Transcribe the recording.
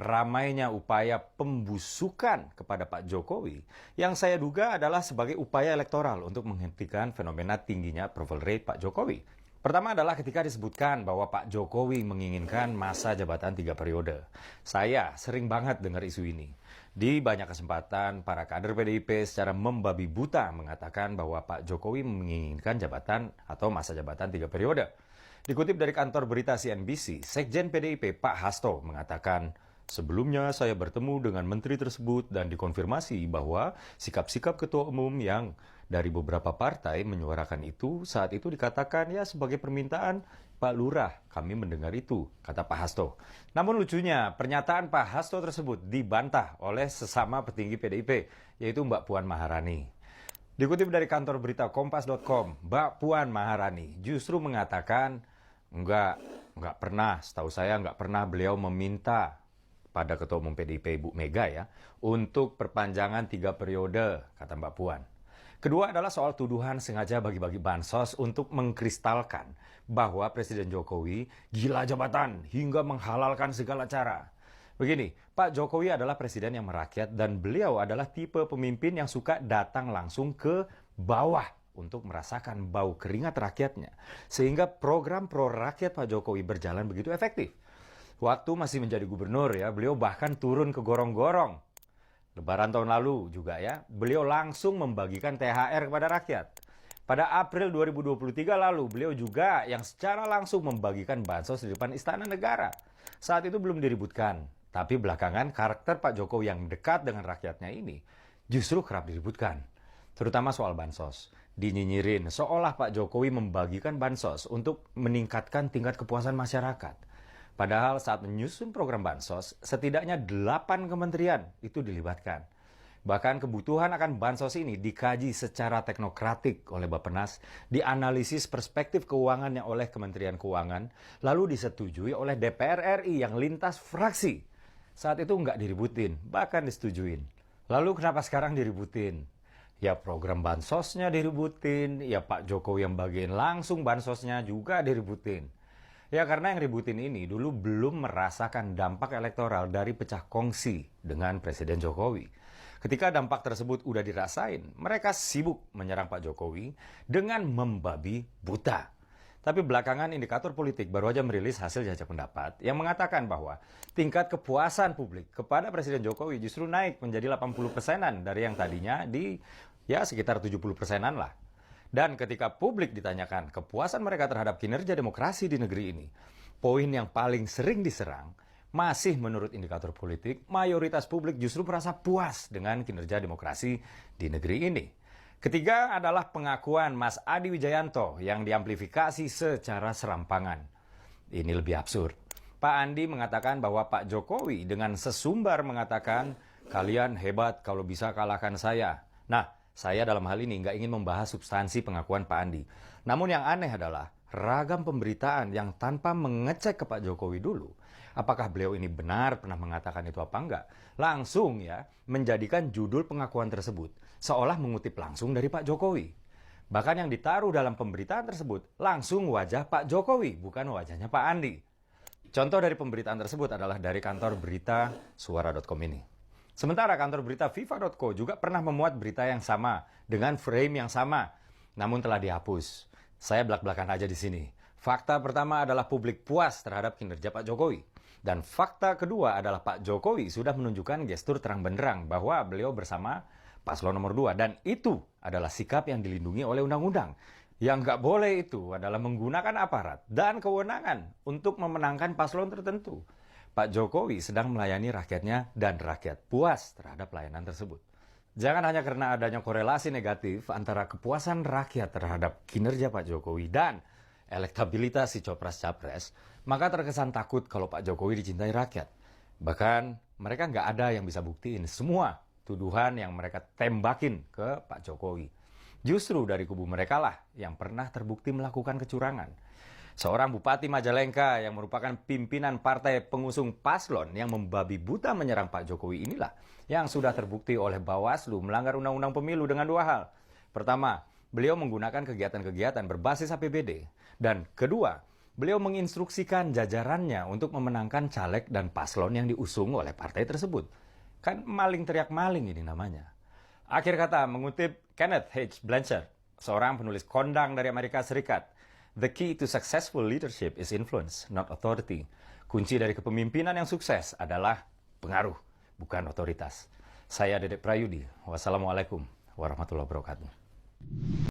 ramainya upaya pembusukan kepada Pak Jokowi yang saya duga adalah sebagai upaya elektoral untuk menghentikan fenomena tingginya approval rate Pak Jokowi. Pertama adalah ketika disebutkan bahwa Pak Jokowi menginginkan masa jabatan 3 periode. Saya sering banget dengar isu ini. Di banyak kesempatan, para kader PDIP secara membabi buta mengatakan bahwa Pak Jokowi menginginkan jabatan atau masa jabatan 3 periode. Dikutip dari kantor berita CNBC, Sekjen PDIP Pak Hasto mengatakan, sebelumnya saya bertemu dengan menteri tersebut dan dikonfirmasi bahwa sikap-sikap ketua umum yang dari beberapa partai menyuarakan itu saat itu dikatakan ya sebagai permintaan Pak Lurah. Kami mendengar itu, kata Pak Hasto. Namun lucunya, pernyataan Pak Hasto tersebut dibantah oleh sesama petinggi PDIP, yaitu Mbak Puan Maharani. Dikutip dari kantor berita Kompas.com, Mbak Puan Maharani justru mengatakan enggak pernah, setahu saya enggak pernah beliau meminta pada Ketua Umum PDIP Ibu Mega ya, untuk perpanjangan 3 periode, kata Mbak Puan. Kedua adalah soal tuduhan sengaja bagi-bagi bansos untuk mengkristalkan bahwa Presiden Jokowi gila jabatan hingga menghalalkan segala cara. Begini, Pak Jokowi adalah presiden yang merakyat dan beliau adalah tipe pemimpin yang suka datang langsung ke bawah untuk merasakan bau keringat rakyatnya. Sehingga program pro rakyat Pak Jokowi berjalan begitu efektif. Waktu masih menjadi gubernur ya, beliau bahkan turun ke gorong-gorong. Lebaran tahun lalu juga ya, beliau langsung membagikan THR kepada rakyat. Pada April 2023 lalu, beliau juga yang secara langsung membagikan bansos di depan Istana Negara. Saat itu belum diributkan, tapi belakangan karakter Pak Jokowi yang dekat dengan rakyatnya ini justru kerap diributkan. Terutama soal bansos. Dinyinyirin seolah Pak Jokowi membagikan bansos untuk meningkatkan tingkat kepuasan masyarakat. Padahal saat menyusun program bansos, setidaknya 8 kementerian itu dilibatkan. Bahkan kebutuhan akan bansos ini dikaji secara teknokratik oleh Bappenas, dianalisis perspektif keuangannya oleh Kementerian Keuangan, lalu disetujui oleh DPR RI yang lintas fraksi. Saat itu nggak diributin, bahkan disetujuin. Lalu kenapa sekarang diributin? Ya program bansosnya diributin, ya Pak Jokowi yang bagiin langsung bansosnya juga diributin. Ya karena yang ributin ini dulu belum merasakan dampak elektoral dari pecah kongsi dengan Presiden Jokowi. Ketika dampak tersebut udah dirasain, mereka sibuk menyerang Pak Jokowi dengan membabi buta. Tapi belakangan indikator politik baru aja merilis hasil jajak pendapat yang mengatakan bahwa tingkat kepuasan publik kepada Presiden Jokowi justru naik menjadi 80%-an dari yang tadinya di ya sekitar 70%-an lah. Dan ketika publik ditanyakan kepuasan mereka terhadap kinerja demokrasi di negeri ini, poin yang paling sering diserang masih menurut indikator politik, mayoritas publik justru merasa puas dengan kinerja demokrasi di negeri ini. Ketiga adalah pengakuan Mas Adi Wijayanto yang diamplifikasi secara serampangan. Ini lebih absurd. Pak Andi mengatakan bahwa Pak Jokowi dengan sesumbar mengatakan, kalian hebat kalau bisa kalahkan saya. Nah, saya dalam hal ini nggak ingin membahas substansi pengakuan Pak Andi. Namun yang aneh adalah ragam pemberitaan yang tanpa mengecek ke Pak Jokowi dulu, apakah beliau ini benar pernah mengatakan itu apa enggak, langsung ya menjadikan judul pengakuan tersebut seolah mengutip langsung dari Pak Jokowi. Bahkan yang ditaruh dalam pemberitaan tersebut langsung wajah Pak Jokowi, bukan wajahnya Pak Andi. Contoh dari pemberitaan tersebut adalah dari kantor berita suara.com ini. Sementara kantor berita FIFA.co juga pernah memuat berita yang sama dengan frame yang sama, namun telah dihapus. Saya belak-belakan aja di sini. Fakta pertama adalah publik puas terhadap kinerja Pak Jokowi. Dan fakta kedua adalah Pak Jokowi sudah menunjukkan gestur terang benderang bahwa beliau bersama paslon nomor 2. Dan itu adalah sikap yang dilindungi oleh undang-undang. Yang nggak boleh itu adalah menggunakan aparat dan kewenangan untuk memenangkan paslon tertentu. Pak Jokowi sedang melayani rakyatnya dan rakyat puas terhadap pelayanan tersebut. Jangan hanya karena adanya korelasi negatif antara kepuasan rakyat terhadap kinerja Pak Jokowi dan elektabilitas si Copras-Capres, maka terkesan takut kalau Pak Jokowi dicintai rakyat. Bahkan mereka nggak ada yang bisa buktiin semua tuduhan yang mereka tembakin ke Pak Jokowi. Justru dari kubu mereka lah yang pernah terbukti melakukan kecurangan. Seorang Bupati Majalengka yang merupakan pimpinan partai pengusung paslon yang membabi buta menyerang Pak Jokowi inilah yang sudah terbukti oleh Bawaslu melanggar undang-undang pemilu dengan 2 hal. Pertama, beliau menggunakan kegiatan-kegiatan berbasis APBD. Dan kedua, Beliau menginstruksikan jajarannya untuk memenangkan caleg dan paslon yang diusung oleh partai tersebut. Kan maling teriak maling ini namanya. Akhir kata, mengutip Kenneth H. Blanchard, seorang penulis kondang dari Amerika Serikat, "The key to successful leadership is influence, not authority." Kunci dari kepemimpinan yang sukses adalah pengaruh, bukan otoritas. Saya Dedek Prayudi. Wassalamualaikum warahmatullahi wabarakatuh.